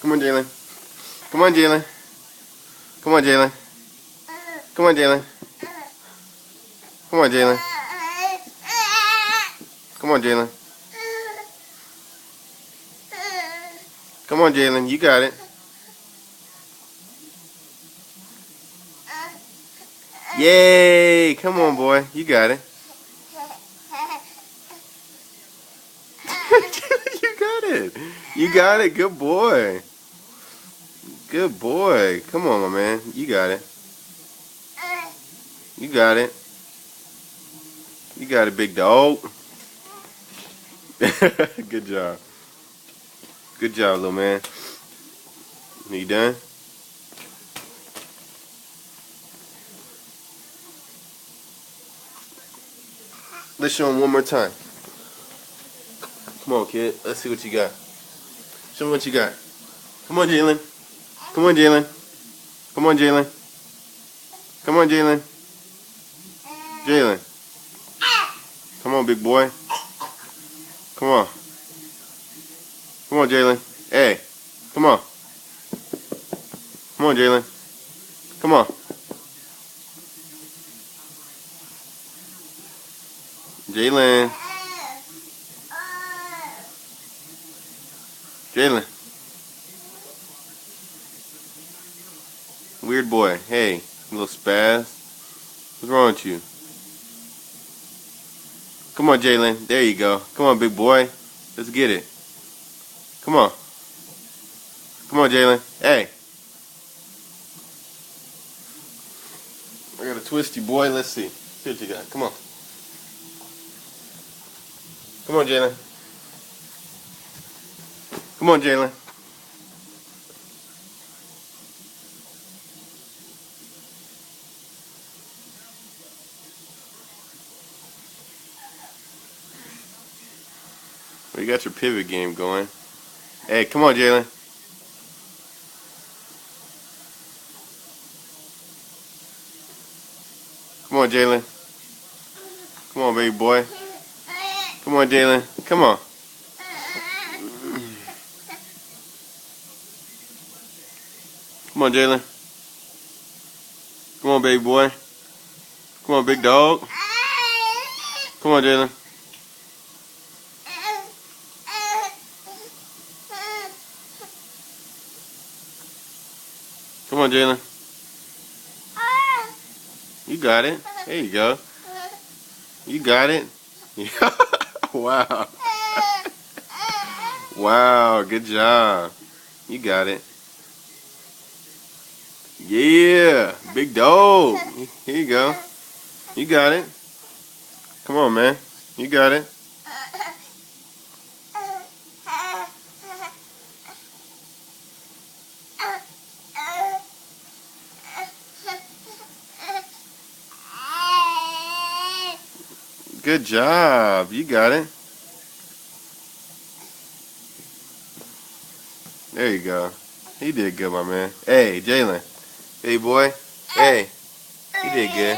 Come on, Jalen. Come on, Jalen. Come on, Jalen. Come on, Jalen. Come on, Jalen. Come on, Jalen. Come on, Jalen. You got it. Yay! Come on, boy. You got it. You got it. You got it. Good boy. Good boy. Come on, my man. You got it. You got it. You got it, big dog. Good job. Good job, little man. You done? Let's show him one more time. Come on, kid. Let's see what you got. Show me what you got. Come on, Jalen. Come on, Jalen. Come on, Jalen. Come on, Jalen. Jalen. Come on, big boy. Come on. Come on, Jalen. Hey. Come on. Come on, Jalen. Come on. Jalen. Jalen. Weird boy. Hey, little spaz. What's wrong with you? Come on, Jalen. There you go. Come on, big boy. Let's get it. Come on. Come on, Jalen. Hey. I got a twisty boy. Let's see. See what you got. Come on. Come on, Jalen. Come on, Jalen. Well, you got your pivot game going. Hey, come on, Jalen. Come on, Jalen. Come on, baby boy. Come on, Jalen. Come on. Come on, Jalen. Come on, baby boy. Come on, big dog. Come on, Jalen. Come on, Jalen. You got it. There you go. You got it. Wow. Wow, good job. You got it. Yeah, big dog. Here you go. You got it. Come on, man. You got it. Good job. You got it. There you go. He did good, my man. Hey, Jalen. Hey, boy. Hey. He did good.